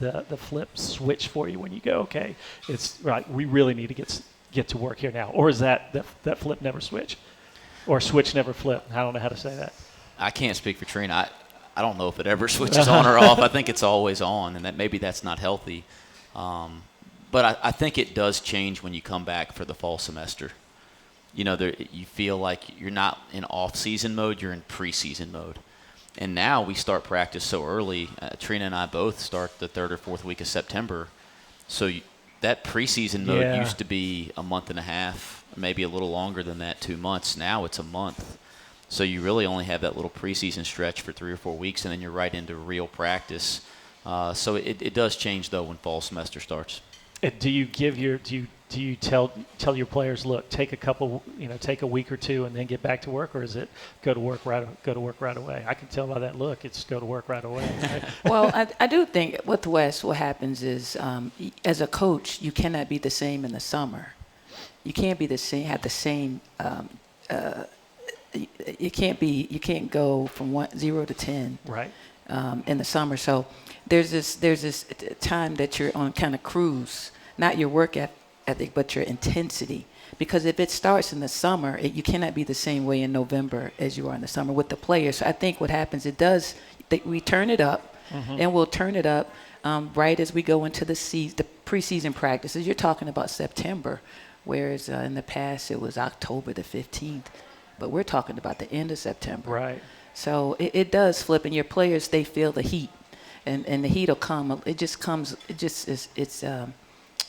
the flip switch for you when you go, okay, it's right, we really need to get to work here now? Or is that flip never switch? Or switch never flip? I don't know how to say that. I can't speak for Trina. I don't know if it ever switches on or off. I think it's always on, and that maybe that's not healthy. But I think it does change when you come back for the fall semester. You know, you feel like you're not in off-season mode, you're in preseason mode. And now we start practice so early. Trina and I both start the 3rd or 4th week of September. So that preseason mode used to be a month and a half, maybe a little longer than that, 2 months. Now it's a month. So you really only have that little preseason stretch for 3 or 4 weeks, and then you're right into real practice. So it does change, though, when fall semester starts. Do you tell your players, look, take a week or two and then get back to work, or is it go to work right away? I can tell by that look, it's go to work right away. Right? Well, I do think with Wes, what happens is, as a coach, you cannot be the same in the summer. You can't be the same. Have the same. You can't go from 0 to 10. Right. In the summer, so there's this time that you're on kind of cruise, not your work ethic, but your intensity. Because if it starts in the summer, you cannot be the same way in November as you are in the summer with the players. So I think what happens, we turn it up, and we'll turn it up right as we go into the preseason practices. You're talking about September, whereas in the past it was October the 15th, but we're talking about the end of September. Right. So it does flip, and your players, they feel the heat, and the heat will come. It just comes.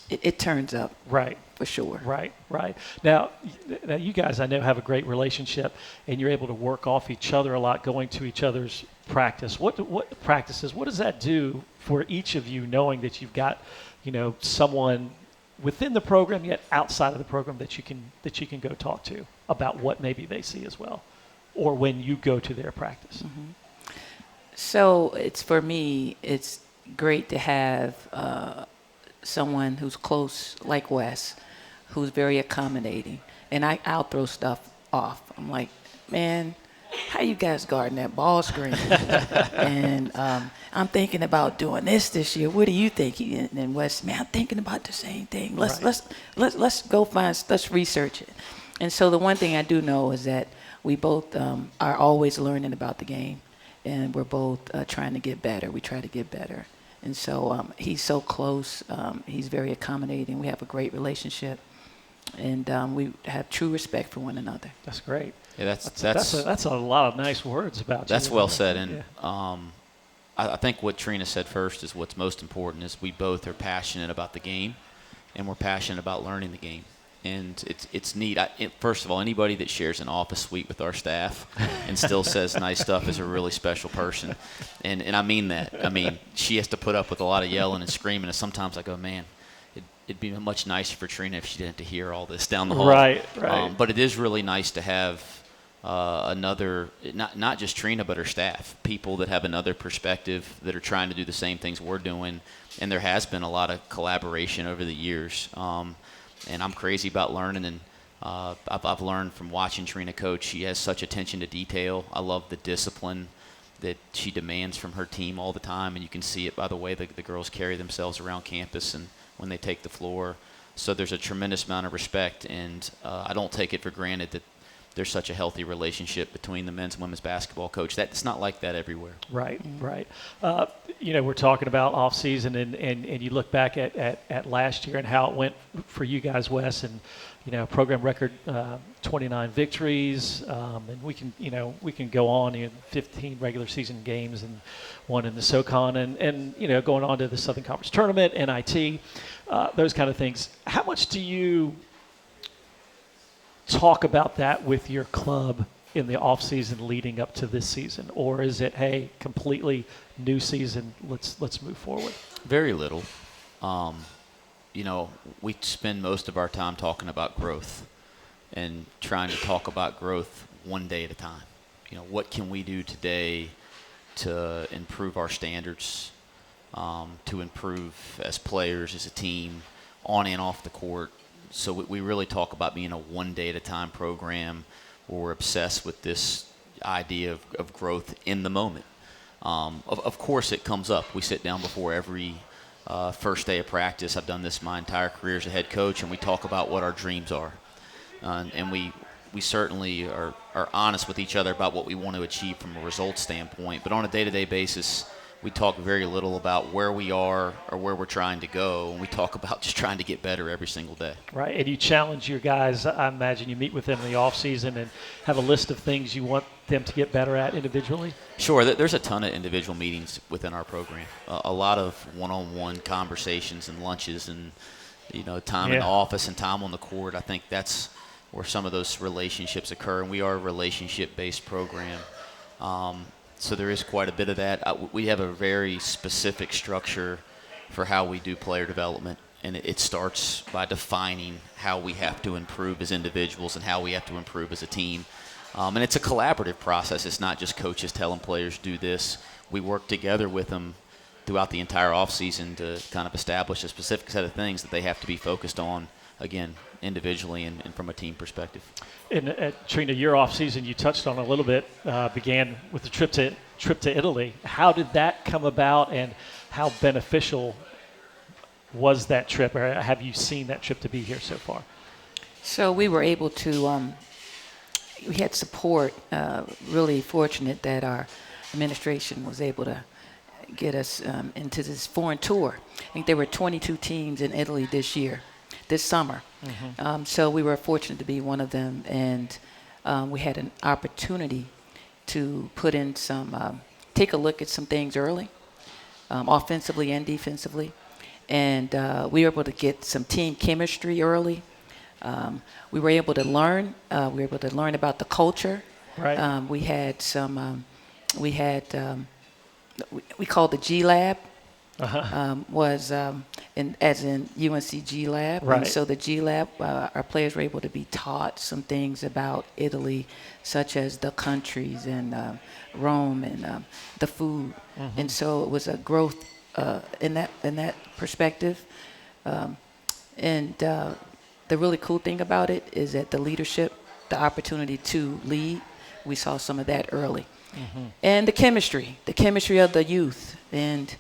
It turns up. Right. For sure. Right. Now you guys, I know, have a great relationship, and you're able to work off each other a lot, going to each other's practice. What practices? What does that do for each of you, knowing that you've got, someone within the program yet outside of the program that you can go talk to about what maybe they see as well, or when you go to their practice? Mm-hmm. So for me, it's great to have someone who's close like Wes, who's very accommodating. And I'll throw stuff off. I'm like, man, how you guys guarding that ball screen? And I'm thinking about doing this year. What do you think? And Wes, man, I'm thinking about the same thing. Let's go let's research it. And so the one thing I do know is that we both are always learning about the game, and we're both trying to get better. We try to get better. And so he's so close. He's very accommodating. We have a great relationship, and we have true respect for one another. That's great. Yeah, that's a lot of nice words about you. That's well said. And I think what Trina said first is what's most important is we both are passionate about the game, and we're passionate about learning the game. And it's neat. First of all, anybody that shares an office suite with our staff and still says nice stuff is a really special person. And I mean that. I mean, she has to put up with a lot of yelling and screaming. And sometimes I go, man, it'd be much nicer for Trina if she didn't have to hear all this down the hall. Right. But it is really nice to have another, not just Trina, but her staff, people that have another perspective, that are trying to do the same things we're doing. And there has been a lot of collaboration over the years. And I'm crazy about learning, and I've learned from watching Trina coach. She has such attention to detail. I love the discipline that she demands from her team all the time, and you can see it by the way the girls carry themselves around campus and when they take the floor. So there's a tremendous amount of respect, and I don't take it for granted that there's such a healthy relationship between the men's and women's basketball coach. It's not like that everywhere. Right. We're talking about off season, and you look back at last year and how it went for you guys, Wes, and program record 29 victories, and we can go on 15 regular season games and one in the SoCon, and going on to the Southern Conference Tournament, NIT, those kind of things. How much do you talk about that with your club in the off season leading up to this season, or is it, hey, completely new season, let's move forward? Very little. We spend most of our time talking about growth and trying to talk about growth one day at a time. What can we do today to improve our standards, to improve as players, as a team, on and off the court. So we really talk about being a one-day-at-a-time program, where we're obsessed with this idea of growth in the moment. Of course, it comes up. We sit down before every first day of practice. I've done this my entire career as a head coach, and we talk about what our dreams are. And we certainly are honest with each other about what we want to achieve from a results standpoint. But on a day-to-day basis, we talk very little about where we are or where we're trying to go. And we talk about just trying to get better every single day. Right, and you challenge your guys. I imagine you meet with them in the off season and have a list of things you want them to get better at individually. Sure, there's a ton of individual meetings within our program. A lot of one-on-one conversations and lunches and time in the office and time on the court. I think that's where some of those relationships occur, and we are a relationship-based program. So there is quite a bit of that. We have a very specific structure for how we do player development, and it starts by defining how we have to improve as individuals and how we have to improve as a team. And it's a collaborative process. It's not just coaches telling players do this. We work together with them throughout the entire offseason to kind of establish a specific set of things that they have to be focused on, again, individually and from a team perspective. And Trina, your off season you touched on a little bit, began with the trip to Italy. How did that come about, and how beneficial was that trip, or have you seen that trip to be here so far? So we were able to, we had support, really fortunate that our administration was able to get us into this foreign tour. I think there were 22 teams in Italy this summer. Mm-hmm. So we were fortunate to be one of them, and we had an opportunity to put in take a look at some things early, offensively and defensively. And we were able to get some team chemistry early. We were able to learn. We were able to learn about the culture. Right. We had we called the G Lab. Was as in UNCG Lab. Right. And so the G Lab, our players were able to be taught some things about Italy, such as the countries and Rome and the food. Mm-hmm. And so it was a growth in that perspective. And the really cool thing about it is that the leadership, the opportunity to lead, we saw some of that early. Mm-hmm. And the chemistry of the youth. And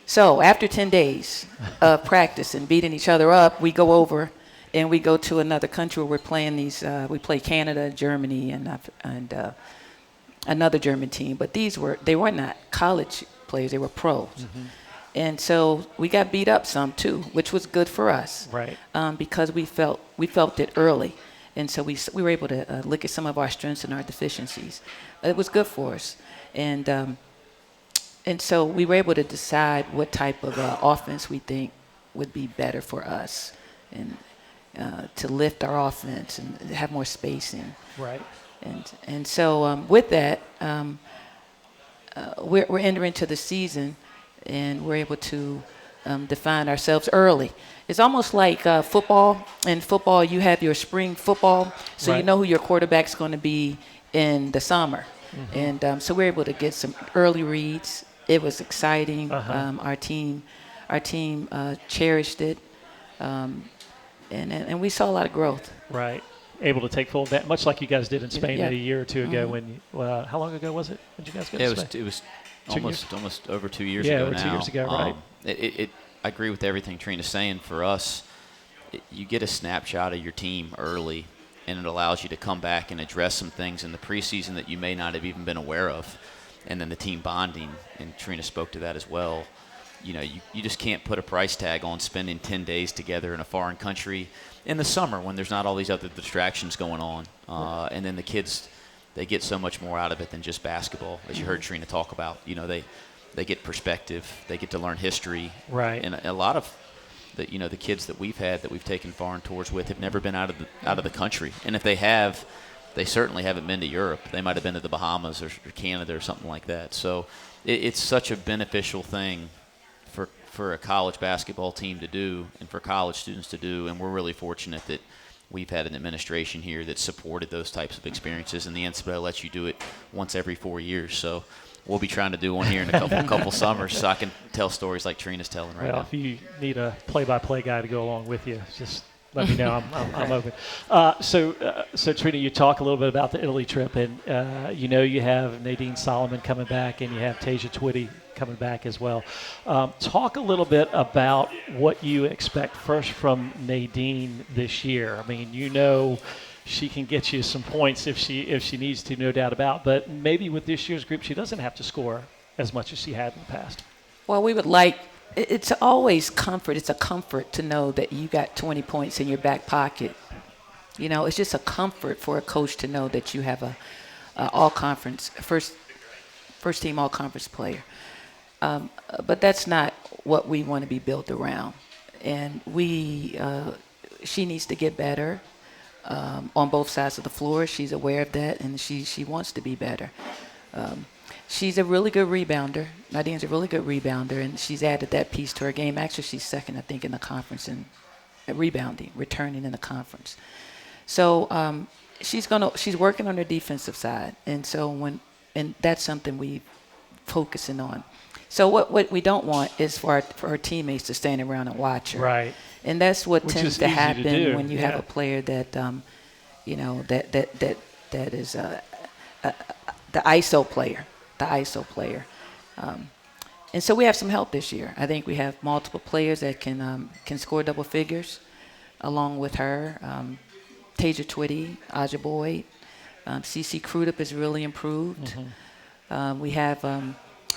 so after 10 days of practice and beating each other up, we go over and we go to another country where we're playing we play Canada, Germany, and another German team. But they were not college players, they were pros. Mm-hmm. And so we got beat up some too, which was good for us. Right. Because we felt it early. And so we were able to look at some of our strengths and our deficiencies. It was good for us. And so we were able to decide what type of offense we think would be better for us, and to lift our offense and have more spacing. Right. And so with that, we're entering into the season, and we're able to define ourselves early. It's almost like football. In football, you have your spring football, so right. You know who your quarterback's going to be in the summer. Mm-hmm. And so we're able to get some early reads. It was exciting. Uh-huh. Our team cherished it, and we saw a lot of growth. Right, able to take full advantage, much like you guys did in Spain a year or two ago. Mm-hmm. When how long ago was it? When did you guys go to Spain? It was almost over 2 years ago. Yeah, over 2 years ago, right? I agree with everything Trina's saying. For us, you get a snapshot of your team early, and it allows you to come back and address some things in the preseason that you may not have even been aware of. And then the team bonding, and Trina spoke to that as well. You just can't put a price tag on spending 10 days together in a foreign country in the summer when there's not all these other distractions going on. And then the kids, they get so much more out of it than just basketball, as you heard Trina talk about. They get perspective, they get to learn history. Right. And a lot of the kids that we've taken foreign tours with have never been out of the country. And if they have, they certainly haven't been to Europe. They might have been to the Bahamas or Canada or something like that. So it's such a beneficial thing for a college basketball team to do and for college students to do. And we're really fortunate that we've had an administration here that supported those types of experiences. And the NCAA lets you do it once every 4 years. So we'll be trying to do one here in a couple summers, so I can tell stories like Trina's telling right now. Well, if you need a play-by-play guy to go along with you, just Let me know. I'm open. So Trina, you talk a little bit about the Italy trip, and you have Nadine Solomon coming back, and you have Tasia Twitty coming back as well. Talk a little bit about what you expect first from Nadine this year. I mean, she can get you some points if she needs to, no doubt about. But maybe with this year's group, she doesn't have to score as much as she had in the past. Well, we would like. It's always comfort. It's a comfort to know that you got 20 points in your back pocket. It's just a comfort for a coach to know that you have a all-conference first team all-conference player. But that's not what we want to be built around. And she needs to get better on both sides of the floor. She's aware of that, and she wants to be better. She's a really good rebounder. Nadine's a really good rebounder, and she's added that piece to her game. Actually, she's second, I think, in the conference in rebounding, returning in the conference. So she's working on her defensive side, and that's something we focusing on. So what we don't want is for her teammates to stand around and watch her. Right. And that's what tends to happen when you have Yeah. a player that that is the ISO player. And so we have some help this year. I think we have multiple players that can score double figures along with her. Tasia Twitty, Aja Boyd, CC Crudup has really improved. Mm-hmm. We have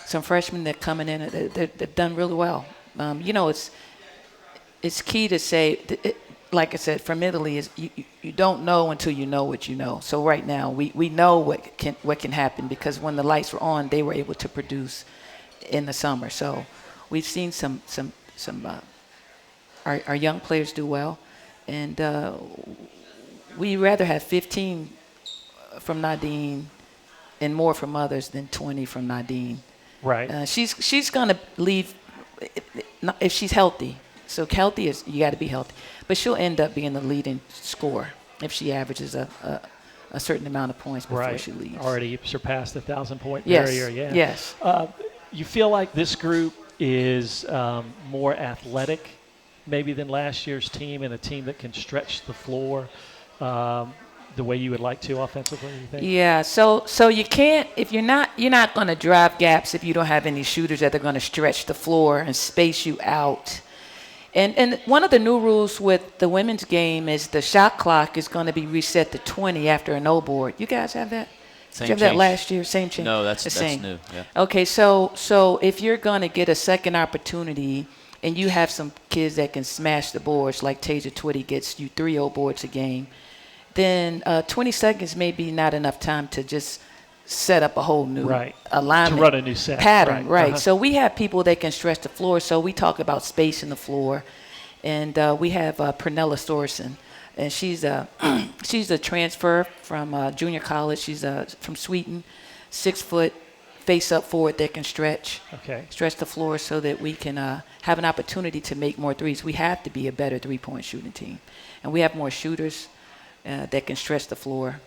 some freshmen that coming in. They've done really well. It's key to say, like I said, from Italy is you don't know until you know what you know. So right now we know what can happen because when the lights were on, they were able to produce in the summer. So we've seen some our young players do well, and we rather have 15 from Nadine and more from others than 20 from Nadine. Right. She's gonna leave if she's healthy. So healthy is you got to be healthy, but she'll end up being the leading scorer if she averages a certain amount of points before she leaves. Already surpassed the 1,000-point Yes. barrier. Yeah. Yes. You feel like this group is more athletic, maybe than last year's team, and a team that can stretch the floor the way you would like to offensively. You think? Yeah. So you can't if you're not going to drive gaps if you don't have any shooters that are going to stretch the floor and space you out. And one of the new rules with the women's game is the shot clock is going to be reset to 20 after a no board. You guys have that? Same Did you have change. that last year? Same change? No, that's same. new. Yeah. Okay, so if you're going to get a second opportunity and you have some kids that can smash the boards like Tasia Twitty gets you 3-0 boards a game, then 20 seconds may be not enough time to just set up a whole new alignment. To run a new set. Pattern, right. Uh-huh. So we have people that can stretch the floor. So we talk about space in the floor. And we have Pernella Sorensen. And she's a transfer from junior college. She's from Sweden, 6 foot, face up forward that can stretch the floor so that we can have an opportunity to make more threes. We have to be a better three-point shooting team. And we have more shooters that can stretch the floor.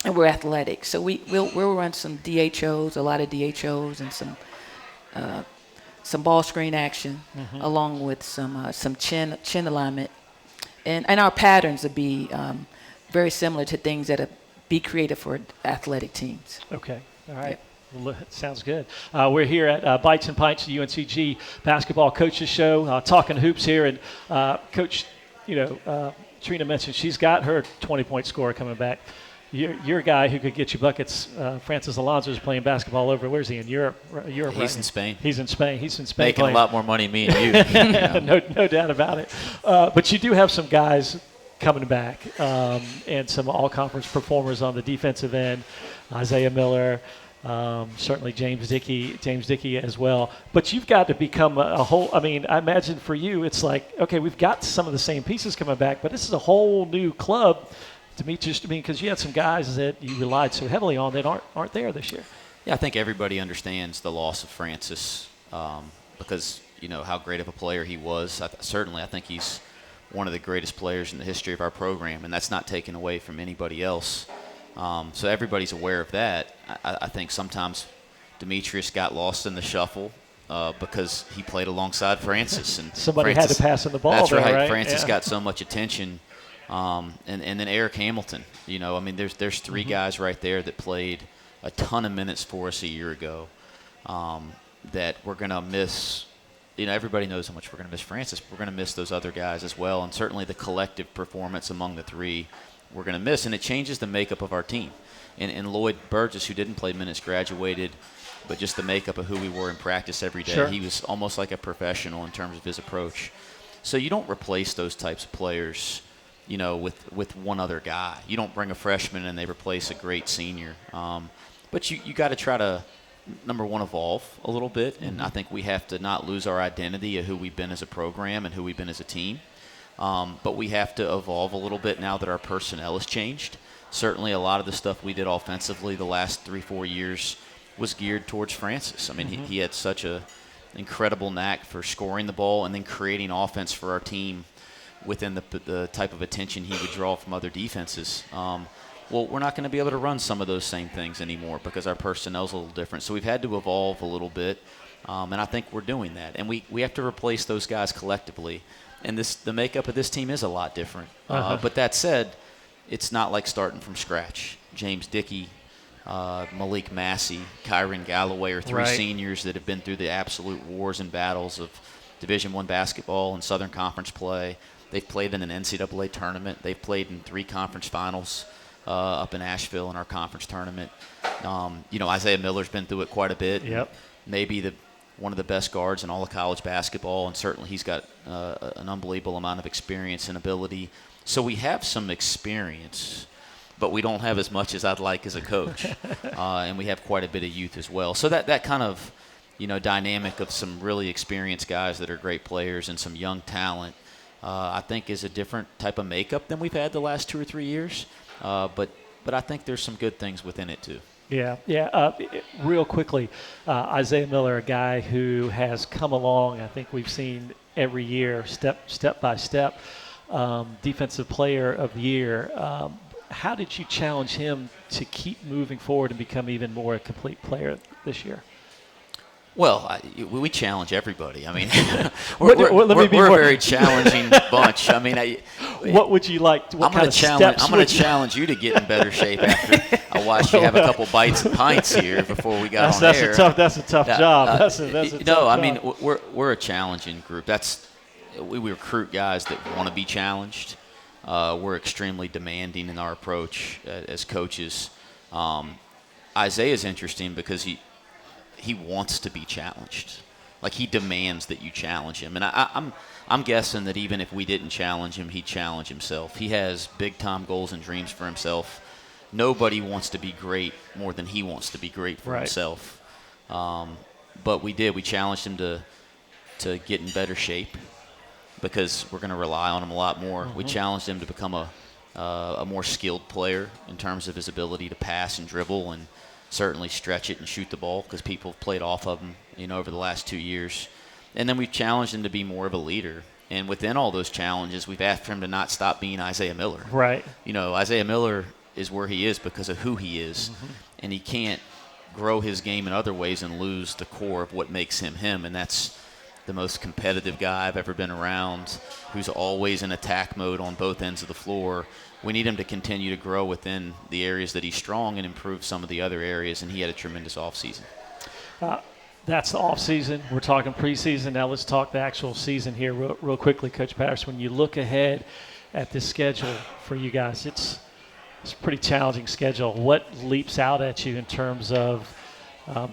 And we're athletic. So we'll run some DHOs, a lot of DHOs, and some ball screen action, along with some chin alignment. And our patterns will be very similar to things that be created for athletic teams. Okay. All right. Yep. Well, sounds good. We're here at Bites and Pints, the UNCG Basketball Coaches Show, talking hoops here. And Coach, Trina mentioned she's got her 20-point scorer coming back. You're a guy who could get you buckets. Francis Alonso is playing basketball over. Where's he in Europe? Europe. He's in Spain. He's in Spain. Making playing. a lot more money than me and you. No doubt about it. But you do have some guys coming back and some all-conference performers on the defensive end. Isiah Miller, certainly James Dickey as well. But you've got to become a whole. I mean, I imagine for you, it's like, okay, we've got some of the same pieces coming back, but this is a whole new club. Because you had some guys that you relied so heavily on that aren't there this year. Yeah, I think everybody understands the loss of Francis because how great of a player he was. I think he's one of the greatest players in the history of our program, and that's not taken away from anybody else. So everybody's aware of that. I think sometimes Demetrius got lost in the shuffle because he played alongside Francis. And Somebody Francis, had to pass him the ball. That's there, right. right. Francis Yeah. got so much attention. And then Eric Hamilton. I mean, there's 3 guys right there that played a ton of minutes for us a year ago that we're going to miss. Everybody knows how much we're going to miss Francis. We're going to miss those other guys as well, and certainly the collective performance among the 3 we're going to miss, and it changes the makeup of our team. And Lloyd Burgess, who didn't play minutes, graduated, but just the makeup of who we were in practice every day. Sure. He was almost like a professional in terms of his approach. So you don't replace those types of players, with one other guy. You don't bring a freshman and they replace a great senior. But you got to try to, number one, evolve a little bit, and I think we have to not lose our identity of who we've been as a program and who we've been as a team. But we have to evolve a little bit now that our personnel has changed. Certainly a lot of the stuff we did offensively the last 3-4 years was geared towards Francis. I mean, he had such a incredible knack for scoring the ball and then creating offense for our team within the type of attention he would draw from other defenses. Well, we're not going to be able to run some of those same things anymore because our personnel's a little different. So we've had to evolve a little bit, and I think we're doing that. And we have to replace those guys collectively. And the makeup of this team is a lot different. But that said, it's not like starting from scratch. James Dickey, Malik Massey, Kyron Galloway are 3 Right. seniors that have been through the absolute wars and battles of Division I basketball and Southern Conference play. They've played in an NCAA tournament. They've played in 3 conference finals up in Asheville in our conference tournament. Isiah Miller's been through it quite a bit. Yep. Maybe one of the best guards in all of college basketball, and certainly he's got an unbelievable amount of experience and ability. So we have some experience, but we don't have as much as I'd like as a coach. And we have quite a bit of youth as well. So that kind of, dynamic of some really experienced guys that are great players and some young talent, I think is a different type of makeup than we've had the last 2 or 3 years. But I think there's some good things within it too. Yeah. Real quickly, Isiah Miller, a guy who has come along, I think we've seen every year, step by step, Defensive Player of the Year. How did you challenge him to keep moving forward and become even more a complete player this year? Well, we challenge everybody. I mean, Let me be we're a more- very challenging bunch. I mean, What would you like? What kind of steps I'm going would to you- challenge you to get in better shape after I watched you have a couple bites and pints here before we got on That's air. a tough job. That's a tough I job. mean, we're a challenging group. We recruit guys that want to be challenged. We're extremely demanding in our approach as coaches. Isaiah's interesting because he wants to be challenged. Like, he demands that you challenge him. And I'm guessing that even if we didn't challenge him, he'd challenge himself. He has big-time goals and dreams for himself. Nobody wants to be great more than he wants to be great for Right. himself. But we challenged him to get in better shape because we're going to rely on him a lot more. We challenged him to become a more skilled player in terms of his ability to pass and dribble and certainly stretch it and shoot the ball because people have played off of him, over the last 2 years. And then we've challenged him to be more of a leader. And within all those challenges, we've asked him to not stop being Isiah Miller. Right. Isiah Miller is where he is because of who he is. And he can't grow his game in other ways and lose the core of what makes him him. And that's the most competitive guy I've ever been around, who's always in attack mode on both ends of the floor. We need him to continue to grow within the areas that he's strong and improve some of the other areas, and he had a tremendous offseason. That's the off season. We're talking preseason. Now let's talk the actual season here real quickly, Coach Patterson. When you look ahead at this schedule for you guys, it's a pretty challenging schedule. What leaps out at you in terms of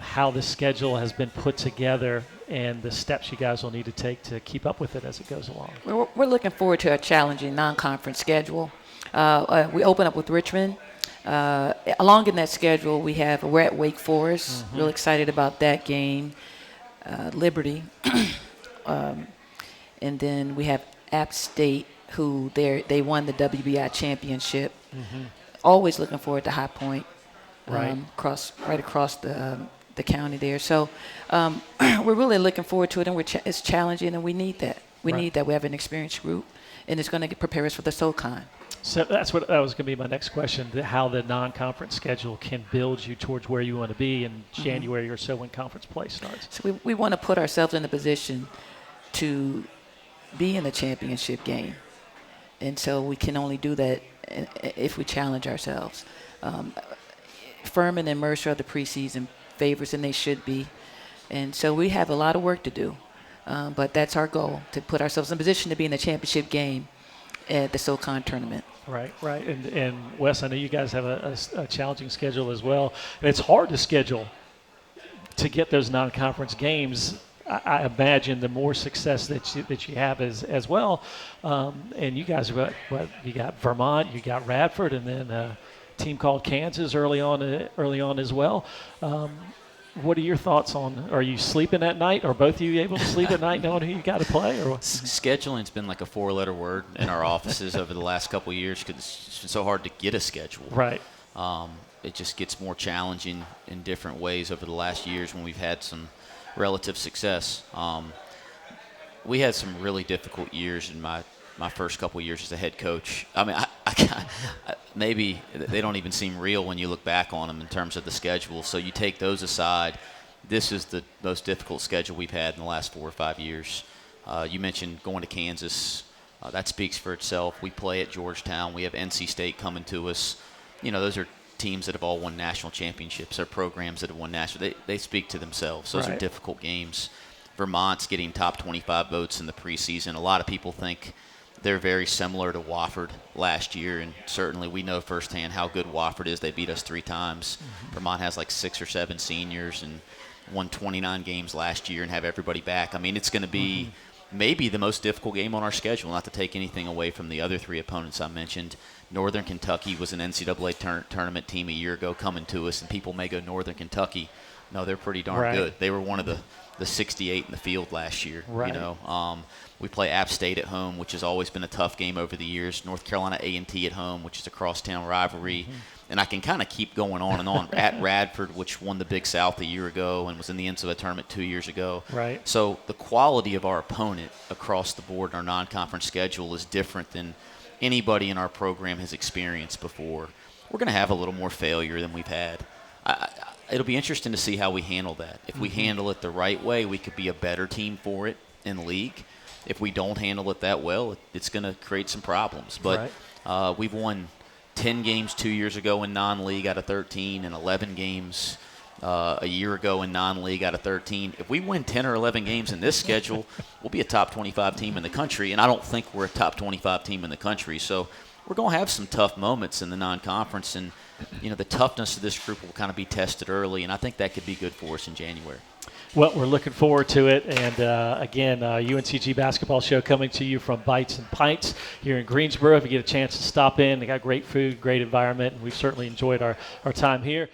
how the schedule has been put together and the steps you guys will need to take to keep up with it as it goes along? We're looking forward to a challenging non-conference schedule. We open up with Richmond. Along in that schedule, we're at Wake Forest. Real excited about that game. Liberty. And then we have App State, who they won the WBI championship. Always looking forward to High Point. Right. Right across the county there. So we're really looking forward to it, and it's challenging, and we need that. We need that. We have an experienced group, and it's going to prepare us for the SoCon. So that was going to be my next question, how the non-conference schedule can build you towards where you want to be in January or so when conference play starts. So we want to put ourselves in a position to be in the championship game. And so we can only do that if we challenge ourselves. Furman and Mercer are the preseason favorites, and they should be. And so we have a lot of work to do. But that's our goal, to put ourselves in a position to be in the championship game at the SoCon tournament. Right. And Wes, I know you guys have a challenging schedule as well. And it's hard to schedule to get those non-conference games. I imagine the more success that you have as well. And you guys have got, you got Vermont, you got Radford, and then a team called Kansas early on as well. What are your thoughts on? Are you sleeping at night? Are both of you able to sleep at night knowing who you got to play? Or Scheduling's been like a 4-letter word in our offices over the last couple of years because it's been so hard to get a schedule. Right. It just gets more challenging in different ways over the last years when we've had some relative success. We had some really difficult years in my first couple of years as a head coach. I mean, I maybe they don't even seem real when you look back on them in terms of the schedule. So you take those aside, this is the most difficult schedule we've had in the last 4 or 5 years. You mentioned going to Kansas. That speaks for itself. We play at Georgetown. We have NC State coming to us. Those are teams that have all won national championships. They're programs that have won national. They speak to themselves. Those are difficult games. Vermont's getting top 25 votes in the preseason. A lot of people think they're very similar to Wofford last year, and certainly we know firsthand how good Wofford is. They beat us 3 times. Vermont has like 6 or 7 seniors and won 29 games last year and have everybody back. I mean, it's going to be maybe the most difficult game on our schedule, not to take anything away from the other 3 opponents I mentioned. Northern Kentucky was an NCAA tournament team a year ago coming to us, and people may go, Northern Kentucky. No, they're pretty darn good. They were one of the 68 in the field last year. We play App State at home, which has always been a tough game over the years. North Carolina A&T at home, which is a crosstown rivalry. And I can kind of keep going on and on. At Radford, which won the Big South a year ago and was in the NCAA tournament 2 years ago. Right. So the quality of our opponent across the board in our non-conference schedule is different than anybody in our program has experienced before. We're going to have a little more failure than we've had. It'll be interesting to see how we handle that. If we handle it the right way, we could be a better team for it in the league. If we don't handle it that well, it's going to create some problems. But we've won 10 games 2 years ago in non-league out of 13 and 11 games a year ago in non-league out of 13. If we win 10 or 11 games in this schedule, we'll be a top 25 team in the country, and I don't think we're a top 25 team in the country. So we're going to have some tough moments in the non-conference, and the toughness of this group will kind of be tested early, and I think that could be good for us in January. Well, we're looking forward to it. And, again, UNCG Basketball Show coming to you from Bites and Pints here in Greensboro. If you get a chance to stop in, they got great food, great environment, and we've certainly enjoyed our time here.